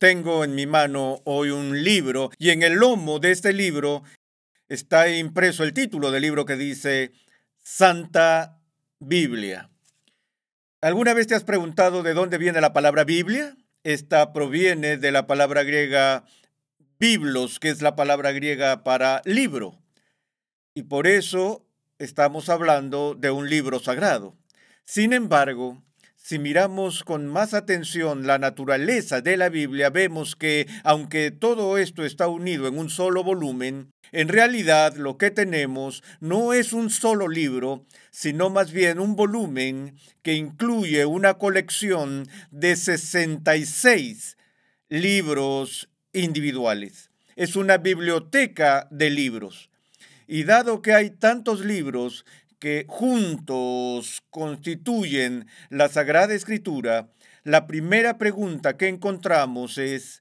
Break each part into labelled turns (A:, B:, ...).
A: Tengo en mi mano hoy un libro y en el lomo de este libro está impreso el título del libro que dice Santa Biblia. ¿Alguna vez te has preguntado de dónde viene la palabra Biblia? Esta proviene de la palabra griega biblos, que es la palabra griega para libro. Y por eso estamos hablando de un libro sagrado. Sin embargo, si miramos con más atención la naturaleza de la Biblia, vemos que, aunque todo esto está unido en un solo volumen, en realidad lo que tenemos no es un solo libro, sino más bien un volumen que incluye una colección de 66 libros individuales. Es una biblioteca de libros. Y dado que hay tantos libros que juntos constituyen la Sagrada Escritura, la primera pregunta que encontramos es: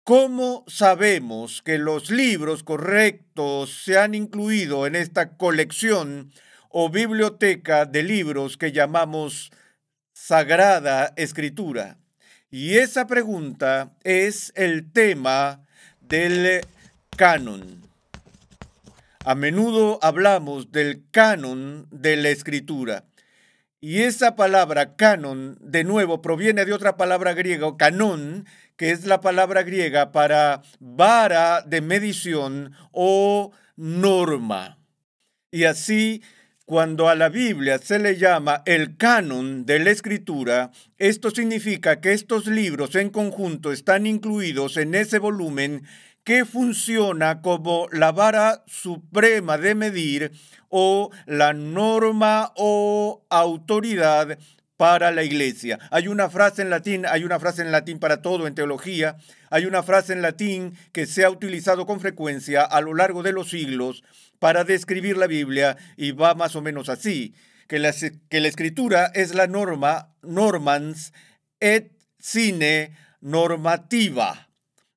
A: ¿cómo sabemos que los libros correctos se han incluido en esta colección o biblioteca de libros que llamamos Sagrada Escritura? Y esa pregunta es el tema del canon. A menudo hablamos del canon de la Escritura. Y esa palabra canon, de nuevo, proviene de otra palabra griega, canón, que es la palabra griega para vara de medición o norma. Y así, cuando a la Biblia se le llama el canon de la Escritura, esto significa que estos libros en conjunto están incluidos en ese volumen que funciona como la vara suprema de medir o la norma o autoridad para la iglesia. Hay una frase en latín para todo en teología, hay una frase en latín que se ha utilizado con frecuencia a lo largo de los siglos para describir la Biblia y va más o menos así, que la Escritura es la norma, normans et sine normativa.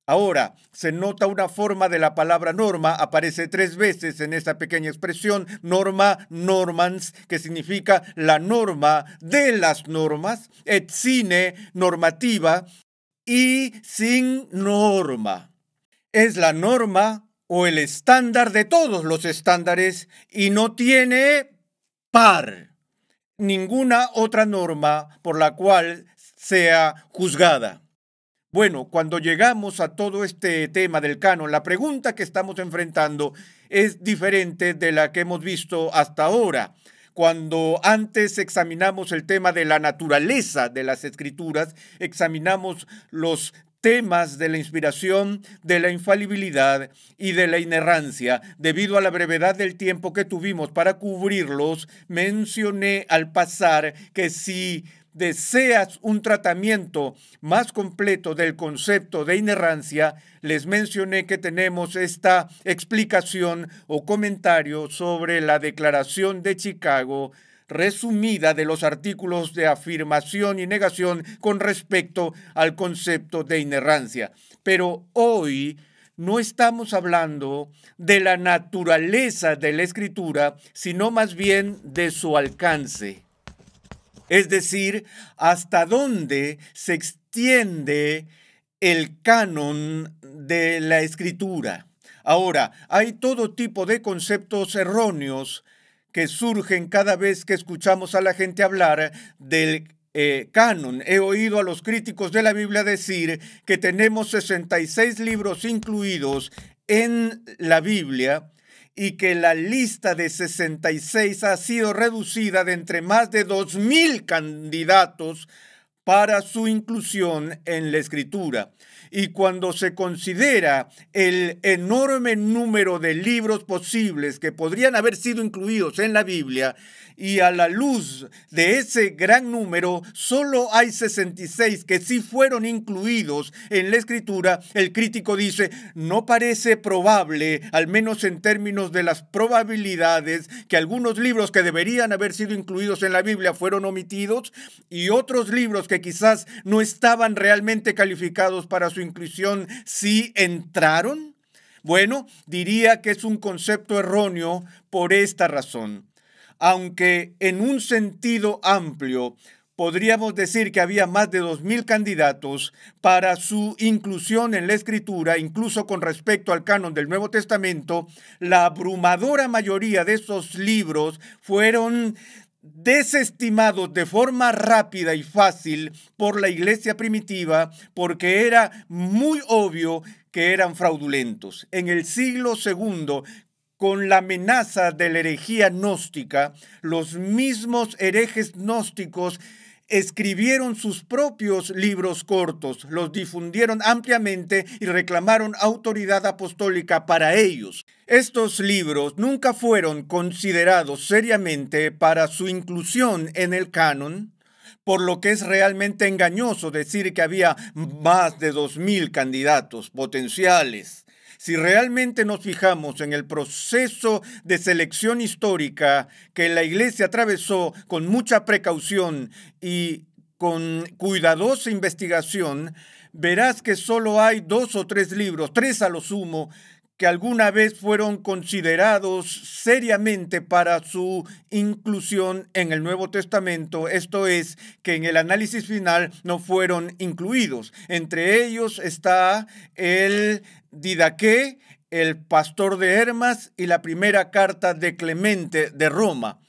A: Ahora, se nota una forma de la palabra norma, aparece 3 veces en esta pequeña expresión, norma, normans, que significa la norma de las normas, et sine, normativa, y sin norma. Es la norma o el estándar de todos los estándares y no tiene par, ninguna otra norma por la cual sea juzgada. Bueno, cuando llegamos a todo este tema del canon, la pregunta que estamos enfrentando es diferente de la que hemos visto hasta ahora. Cuando antes examinamos el tema de la naturaleza de las Escrituras, examinamos los temas de la inspiración, de la infalibilidad y de la inerrancia. Debido a la brevedad del tiempo que tuvimos para cubrirlos, mencioné al pasar que si deseas un tratamiento más completo del concepto de inerrancia, les mencioné que tenemos esta explicación o comentario sobre la Declaración de Chicago, resumida de los artículos de afirmación y negación con respecto al concepto de inerrancia. Pero hoy no estamos hablando de la naturaleza de la Escritura, sino más bien de su alcance. Es decir, hasta dónde se extiende el canon de la Escritura. Ahora, hay todo tipo de conceptos erróneos que surgen cada vez que escuchamos a la gente hablar del canon. He oído a los críticos de la Biblia decir que tenemos 66 libros incluidos en la Biblia, y que la lista de 66 ha sido reducida de entre más de 2,000 candidatos para su inclusión en la Escritura. Y cuando se considera el enorme número de libros posibles que podrían haber sido incluidos en la Biblia, y a la luz de ese gran número, solo hay 66 que sí fueron incluidos en la Escritura, el crítico dice: no parece probable, al menos en términos de las probabilidades, que algunos libros que deberían haber sido incluidos en la Biblia fueron omitidos, y otros libros que quizás no estaban realmente calificados para su inclusión sí entraron. Bueno, diría que es un concepto erróneo por esta razón. Aunque en un sentido amplio podríamos decir que había más de 2000 candidatos para su inclusión en la Escritura, incluso con respecto al canon del Nuevo Testamento. La abrumadora mayoría de esos libros fueron desestimados de forma rápida y fácil por la iglesia primitiva, porque era muy obvio que eran fraudulentos. En el siglo segundo, con la amenaza de la herejía gnóstica, los mismos herejes gnósticos escribieron sus propios libros cortos, los difundieron ampliamente y reclamaron autoridad apostólica para ellos. Estos libros nunca fueron considerados seriamente para su inclusión en el canon, por lo que es realmente engañoso decir que había más de 2000 candidatos potenciales. Si realmente nos fijamos en el proceso de selección histórica que la Iglesia atravesó con mucha precaución y con cuidadosa investigación, verás que solo hay 2 o 3 libros, 3 a lo sumo, que alguna vez fueron considerados seriamente para su inclusión en el Nuevo Testamento, esto es, que en el análisis final no fueron incluidos. Entre ellos está el Didaqué, el Pastor de Hermas y la primera carta de Clemente de Roma.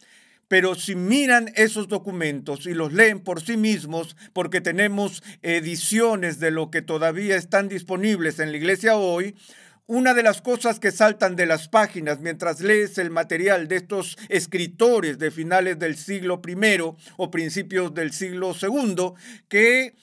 A: Pero si miran esos documentos y los leen por sí mismos, porque tenemos ediciones de lo que todavía están disponibles en la iglesia hoy, una de las cosas que saltan de las páginas mientras lees el material de estos escritores de finales del siglo I o principios del siglo II, que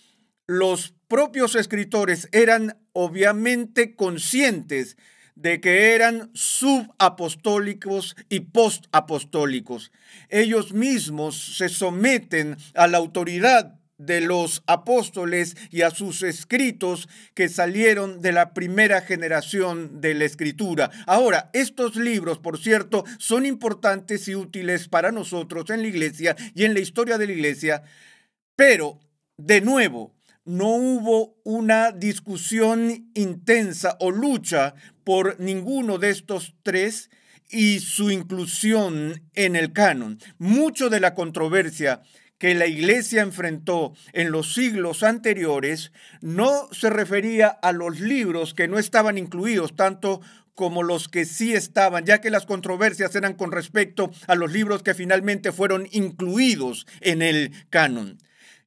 A: los propios escritores eran obviamente conscientes de que eran subapostólicos y postapostólicos. Ellos mismos se someten a la autoridad de los apóstoles y a sus escritos que salieron de la primera generación de la Escritura. Ahora, estos libros, por cierto, son importantes y útiles para nosotros en la iglesia y en la historia de la iglesia, pero, de nuevo, no hubo una discusión intensa o lucha por ninguno de estos 3 y su inclusión en el canon. Mucho de la controversia que la iglesia enfrentó en los siglos anteriores no se refería a los libros que no estaban incluidos, tanto como los que sí estaban, ya que las controversias eran con respecto a los libros que finalmente fueron incluidos en el canon.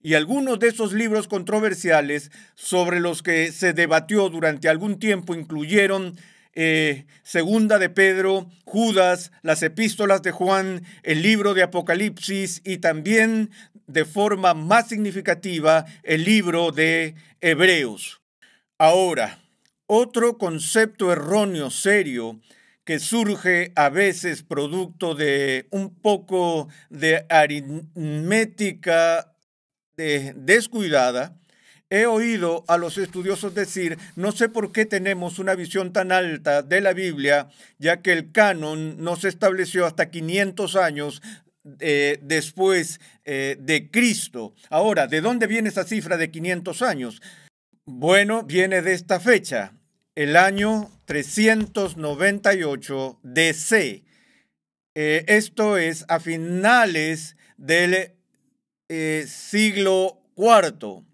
A: Y algunos de esos libros controversiales sobre los que se debatió durante algún tiempo incluyeron Segunda de Pedro, Judas, las epístolas de Juan, el libro de Apocalipsis y también, de forma más significativa, el libro de Hebreos. Ahora, otro concepto erróneo serio que surge a veces producto de un poco de aritmética descuidada. He oído a los estudiosos decir, no sé por qué tenemos una visión tan alta de la Biblia, ya que el canon no se estableció hasta 500 años después de Cristo. Ahora, ¿de dónde viene esa cifra de 500 años? Bueno, viene de esta fecha, el año 398 DC. Esto es a finales del siglo IV.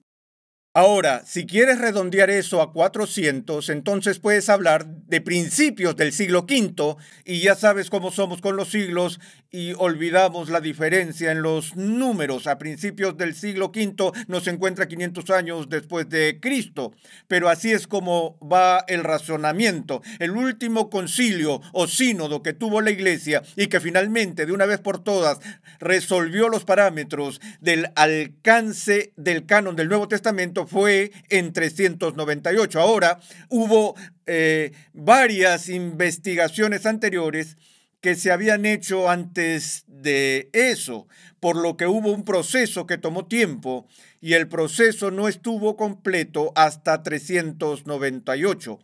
A: Ahora, si quieres redondear eso a 400, entonces puedes hablar de principios del siglo V y ya sabes cómo somos con los siglos y olvidamos la diferencia en los números. A principios del siglo V nos encuentra 500 años después de Cristo, pero así es como va el razonamiento. El último concilio o sínodo que tuvo la iglesia y que finalmente de una vez por todas resolvió los parámetros del alcance del canon del Nuevo Testamento fue en 398. Ahora hubo varias investigaciones anteriores que se habían hecho antes de eso, por lo que hubo un proceso que tomó tiempo y el proceso no estuvo completo hasta 398.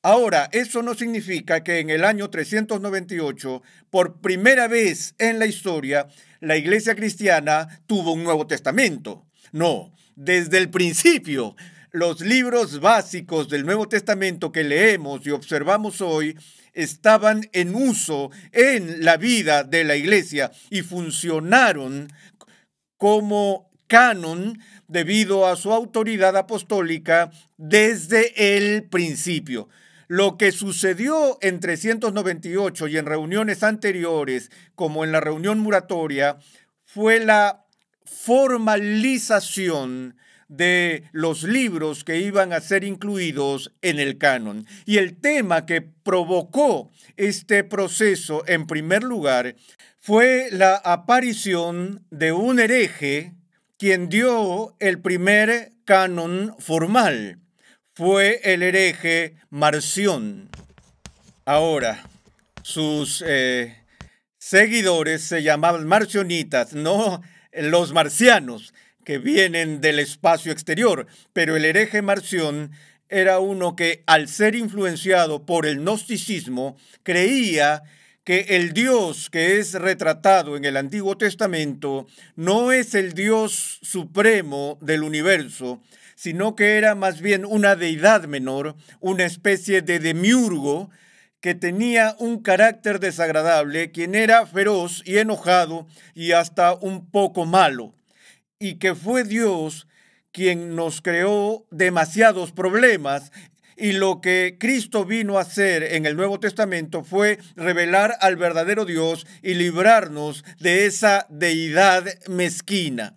A: Ahora, eso no significa que en el año 398, por primera vez en la historia, la iglesia cristiana tuvo un Nuevo Testamento. No, desde el principio, los libros básicos del Nuevo Testamento que leemos y observamos hoy estaban en uso en la vida de la iglesia y funcionaron como canon debido a su autoridad apostólica desde el principio. Lo que sucedió en 398 y en reuniones anteriores, como en la reunión muratoria, fue la formalización de los libros que iban a ser incluidos en el canon. Y el tema que provocó este proceso, en primer lugar, fue la aparición de un hereje quien dio el primer canon formal. Fue el hereje Marción. Ahora, sus seguidores se llamaban marcionitas, no los marcianos, que vienen del espacio exterior, pero el hereje Marción era uno que, al ser influenciado por el gnosticismo, creía que el Dios que es retratado en el Antiguo Testamento no es el Dios supremo del universo, sino que era más bien una deidad menor, una especie de demiurgo que tenía un carácter desagradable, quien era feroz y enojado y hasta un poco malo, y que fue Dios quien nos creó demasiados problemas. Y lo que Cristo vino a hacer en el Nuevo Testamento fue revelar al verdadero Dios y librarnos de esa deidad mezquina.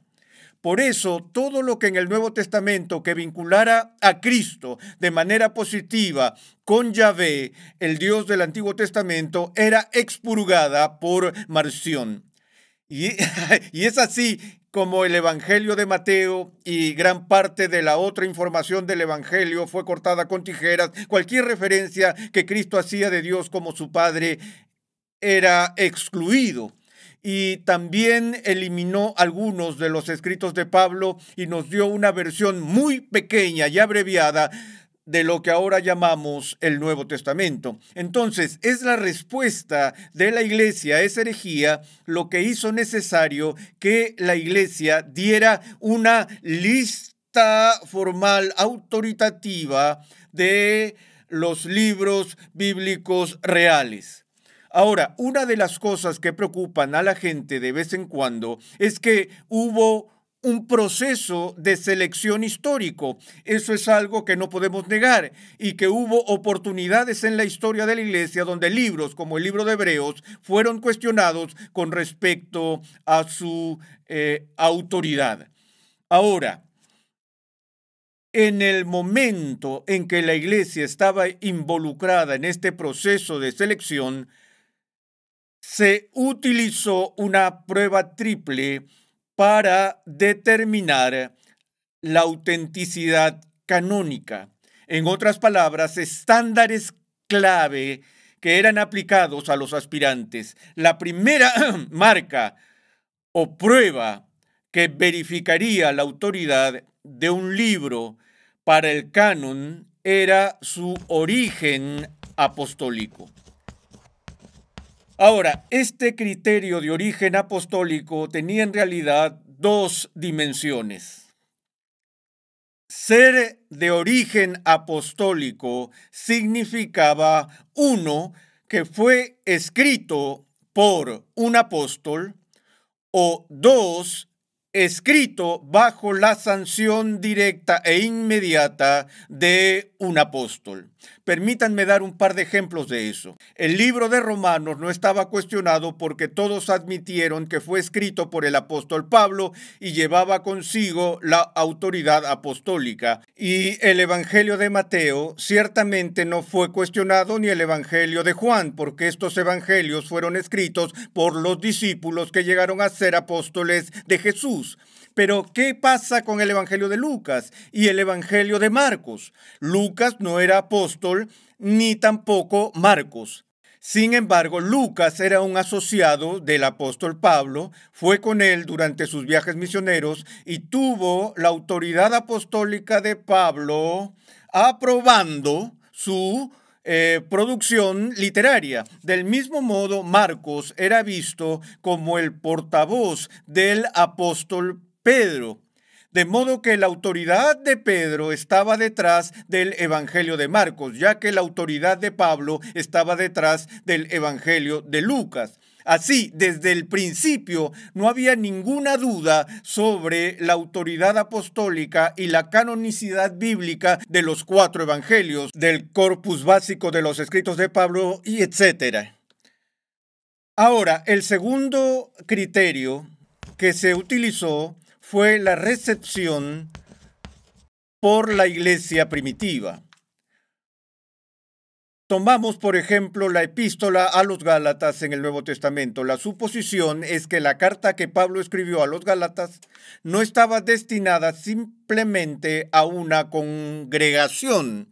A: Por eso, todo lo que en el Nuevo Testamento que vinculara a Cristo de manera positiva con Yahvé, el Dios del Antiguo Testamento, era expurgada por Marción. Y es así como el Evangelio de Mateo y gran parte de la otra información del Evangelio fue cortada con tijeras. Cualquier referencia que Cristo hacía de Dios como su Padre era excluido. Y también eliminó algunos de los escritos de Pablo y nos dio una versión muy pequeña y abreviada de lo que ahora llamamos el Nuevo Testamento. Entonces, es la respuesta de la Iglesia a esa herejía lo que hizo necesario que la Iglesia diera una lista formal autoritativa de los libros bíblicos reales. Ahora, una de las cosas que preocupan a la gente de vez en cuando es que hubo un proceso de selección histórico. Eso es algo que no podemos negar, y que hubo oportunidades en la historia de la Iglesia donde libros como el libro de Hebreos fueron cuestionados con respecto a su autoridad. Ahora, en el momento en que la Iglesia estaba involucrada en este proceso de selección, se utilizó una prueba triple para determinar la autenticidad canónica. En otras palabras, estándares clave que eran aplicados a los aspirantes. La primera marca o prueba que verificaría la autoridad de un libro para el canon era su origen apostólico. Ahora, este criterio de origen apostólico tenía en realidad dos dimensiones. Ser de origen apostólico significaba, uno, que fue escrito por un apóstol, o dos, escrito bajo la sanción directa e inmediata de un apóstol. Permítanme dar un par de ejemplos de eso. El libro de Romanos no estaba cuestionado porque todos admitieron que fue escrito por el apóstol Pablo y llevaba consigo la autoridad apostólica. Y el Evangelio de Mateo ciertamente no fue cuestionado, ni el Evangelio de Juan, porque estos evangelios fueron escritos por los discípulos que llegaron a ser apóstoles de Jesús. Pero, ¿qué pasa con el Evangelio de Lucas y el Evangelio de Marcos? Lucas no era apóstol, ni tampoco Marcos. Sin embargo, Lucas era un asociado del apóstol Pablo, fue con él durante sus viajes misioneros y tuvo la autoridad apostólica de Pablo aprobando su producción literaria. Del mismo modo, Marcos era visto como el portavoz del apóstol Pedro. De modo que la autoridad de Pedro estaba detrás del Evangelio de Marcos, ya que la autoridad de Pablo estaba detrás del Evangelio de Lucas. Así, desde el principio no había ninguna duda sobre la autoridad apostólica y la canonicidad bíblica de los 4 evangelios, del corpus básico de los escritos de Pablo y etcétera. Ahora, el segundo criterio que se utilizó fue la recepción por la iglesia primitiva. Tomamos, por ejemplo, la epístola a los Gálatas en el Nuevo Testamento. La suposición es que la carta que Pablo escribió a los Gálatas no estaba destinada simplemente a una congregación,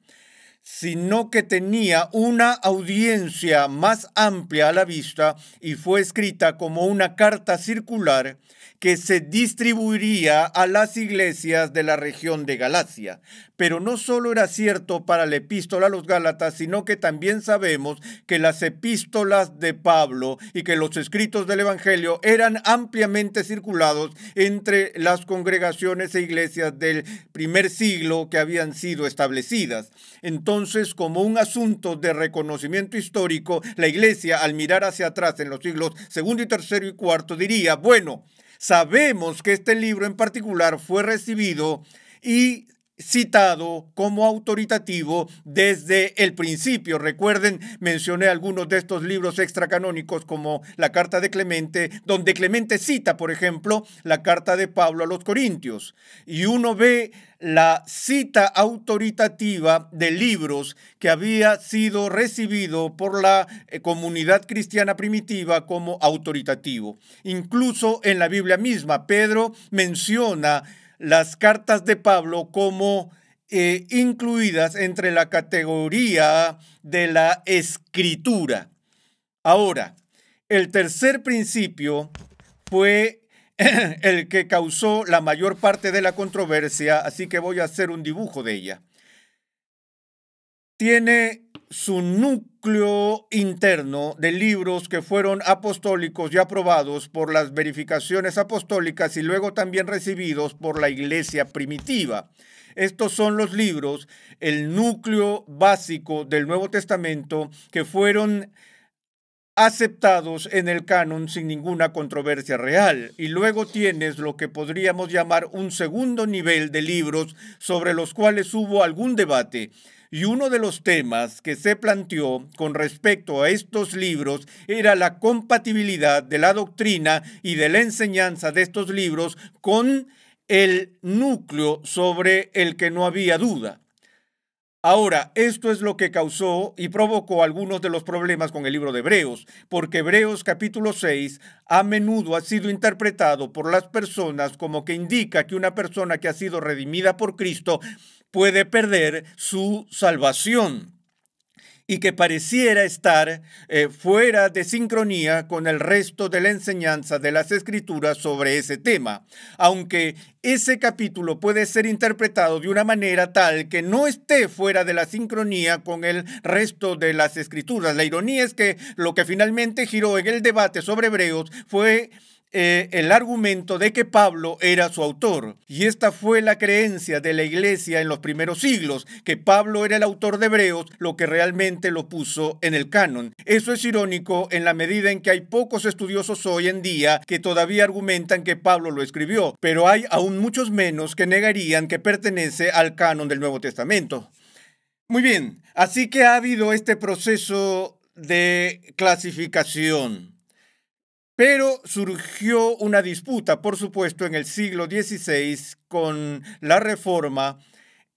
A: sino que tenía una audiencia más amplia a la vista y fue escrita como una carta circular que se distribuiría a las iglesias de la región de Galacia. Pero no solo era cierto para la epístola a los Gálatas, sino que también sabemos que las epístolas de Pablo y que los escritos del Evangelio eran ampliamente circulados entre las congregaciones e iglesias del primer siglo que habían sido establecidas. Entonces, como un asunto de reconocimiento histórico, la iglesia, al mirar hacia atrás en los siglos segundo y tercero y cuarto, diría, bueno, sabemos que este libro en particular fue recibido y citado como autoritativo desde el principio. Recuerden, mencioné algunos de estos libros extracanónicos como la carta de Clemente, donde Clemente cita, por ejemplo, la carta de Pablo a los Corintios. Y uno ve la cita autoritativa de libros que había sido recibido por la comunidad cristiana primitiva como autoritativo. Incluso en la Biblia misma, Pedro menciona las cartas de Pablo como incluidas entre la categoría de la escritura. Ahora, el tercer principio fue el que causó la mayor parte de la controversia, así que voy a hacer un dibujo de ella. Tiene su núcleo interno de libros que fueron apostólicos y aprobados por las verificaciones apostólicas y luego también recibidos por la iglesia primitiva. Estos son los libros, el núcleo básico del Nuevo Testamento, que fueron aceptados en el canon sin ninguna controversia real. Y luego tienes lo que podríamos llamar un segundo nivel de libros sobre los cuales hubo algún debate. Y uno de los temas que se planteó con respecto a estos libros era la compatibilidad de la doctrina y de la enseñanza de estos libros con el núcleo sobre el que no había duda. Ahora, esto es lo que causó y provocó algunos de los problemas con el libro de Hebreos, porque Hebreos capítulo 6 a menudo ha sido interpretado por las personas como que indica que una persona que ha sido redimida por Cristo puede perder su salvación y que pareciera estar fuera de sincronía con el resto de la enseñanza de las Escrituras sobre ese tema, aunque ese capítulo puede ser interpretado de una manera tal que no esté fuera de la sincronía con el resto de las Escrituras. La ironía es que lo que finalmente giró en el debate sobre Hebreos fue el argumento de que Pablo era su autor. Y esta fue la creencia de la iglesia en los primeros siglos, que Pablo era el autor de Hebreos, lo que realmente lo puso en el canon. Eso es irónico en la medida en que hay pocos estudiosos hoy en día que todavía argumentan que Pablo lo escribió, pero hay aún muchos menos que negarían que pertenece al canon del Nuevo Testamento. Muy bien, así que ha habido este proceso de clasificación. Pero surgió una disputa, por supuesto, en el siglo XVI con la Reforma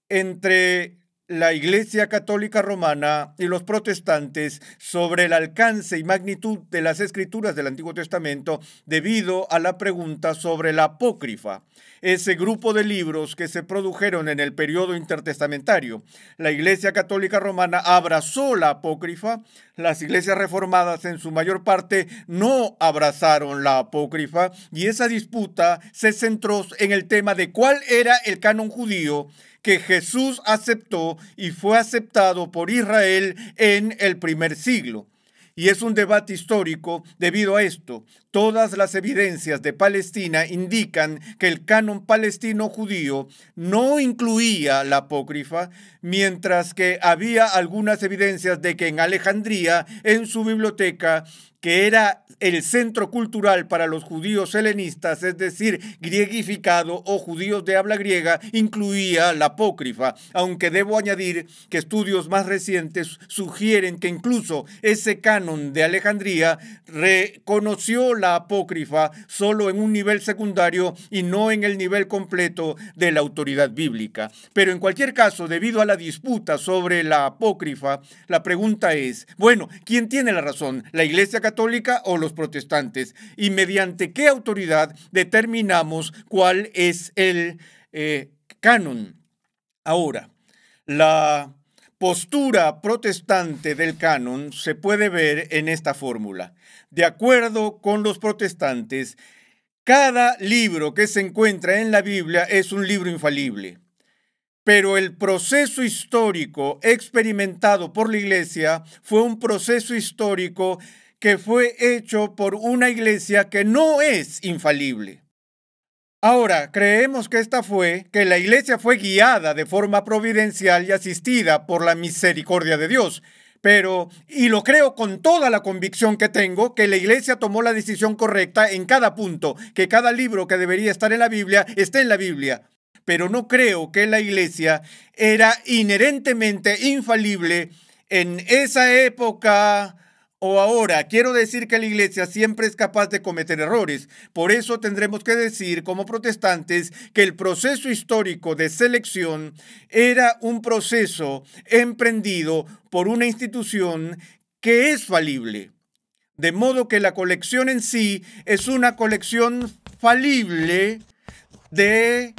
A: entre la Iglesia Católica Romana y los protestantes sobre el alcance y magnitud de las escrituras del Antiguo Testamento debido a la pregunta sobre la apócrifa, ese grupo de libros que se produjeron en el periodo intertestamentario. La Iglesia Católica Romana abrazó la apócrifa, las iglesias reformadas en su mayor parte no abrazaron la apócrifa y esa disputa se centró en el tema de cuál era el canon judío que Jesús aceptó y fue aceptado por Israel en el primer siglo. Y es un debate histórico debido a esto. Todas las evidencias de Palestina indican que el canon palestino judío no incluía la apócrifa, mientras que había algunas evidencias de que en Alejandría, en su biblioteca, que era el centro cultural para los judíos helenistas, es decir, griegificado o judíos de habla griega, incluía la apócrifa, aunque debo añadir que estudios más recientes sugieren que incluso ese canon de Alejandría reconoció la apócrifa solo en un nivel secundario y no en el nivel completo de la autoridad bíblica. Pero en cualquier caso, debido a la disputa sobre la apócrifa, la pregunta es, bueno, ¿quién tiene la razón? ¿La Iglesia Católica o los protestantes? ¿Y mediante qué autoridad determinamos cuál es el canon? Ahora, la postura protestante del canon se puede ver en esta fórmula. De acuerdo con los protestantes, cada libro que se encuentra en la Biblia es un libro infalible. Pero el proceso histórico experimentado por la Iglesia fue un proceso histórico que fue hecho por una Iglesia que no es infalible. Ahora, creemos que que la Iglesia fue guiada de forma providencial y asistida por la misericordia de Dios. Y lo creo con toda la convicción que tengo, que la Iglesia tomó la decisión correcta en cada punto, que cada libro que debería estar en la Biblia esté en la Biblia. Pero no creo que la Iglesia era inherentemente infalible en esa época o ahora. Quiero decir que la Iglesia siempre es capaz de cometer errores. Por eso tendremos que decir, como protestantes, que el proceso histórico de selección era un proceso emprendido por una institución que es falible. De modo que la colección en sí es una colección falible de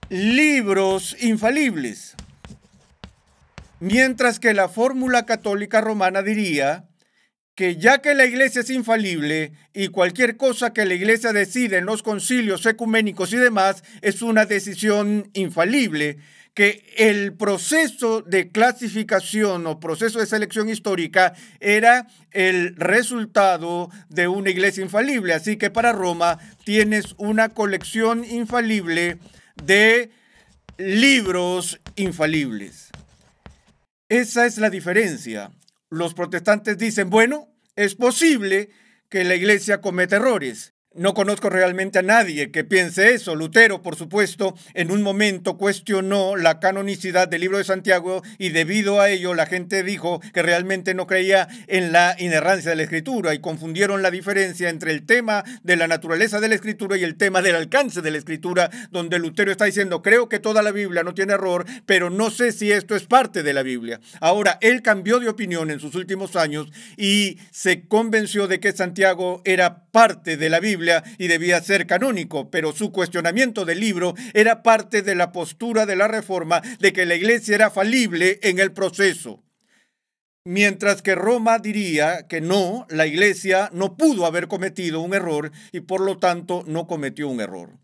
A: libros infalibles. Mientras que la fórmula católica romana diría que ya que la Iglesia es infalible y cualquier cosa que la Iglesia decide en los concilios ecuménicos y demás es una decisión infalible, que el proceso de clasificación o proceso de selección histórica era el resultado de una Iglesia infalible. Así que para Roma tienes una colección infalible de libros infalibles. Esa es la diferencia. Los protestantes dicen, bueno, es posible que la Iglesia cometa errores. No conozco realmente a nadie que piense eso. Lutero, por supuesto, en un momento cuestionó la canonicidad del libro de Santiago y debido a ello la gente dijo que realmente no creía en la inerrancia de la Escritura y confundieron la diferencia entre el tema de la naturaleza de la Escritura y el tema del alcance de la Escritura, donde Lutero está diciendo, creo que toda la Biblia no tiene error, pero no sé si esto es parte de la Biblia. Ahora, él cambió de opinión en sus últimos años y se convenció de que Santiago era parte de la Biblia y debía ser canónico, pero su cuestionamiento del libro era parte de la postura de la Reforma de que la Iglesia era falible en el proceso. Mientras que Roma diría que no, la Iglesia no pudo haber cometido un error y por lo tanto no cometió un error.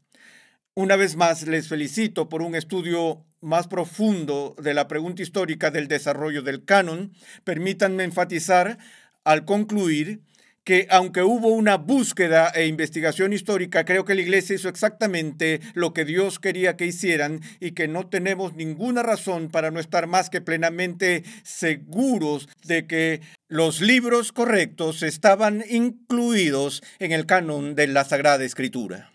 A: Una vez más, les felicito por un estudio más profundo de la pregunta histórica del desarrollo del canon. Permítanme enfatizar al concluir que aunque hubo una búsqueda e investigación histórica, creo que la Iglesia hizo exactamente lo que Dios quería que hicieran y que no tenemos ninguna razón para no estar más que plenamente seguros de que los libros correctos estaban incluidos en el canon de la Sagrada Escritura.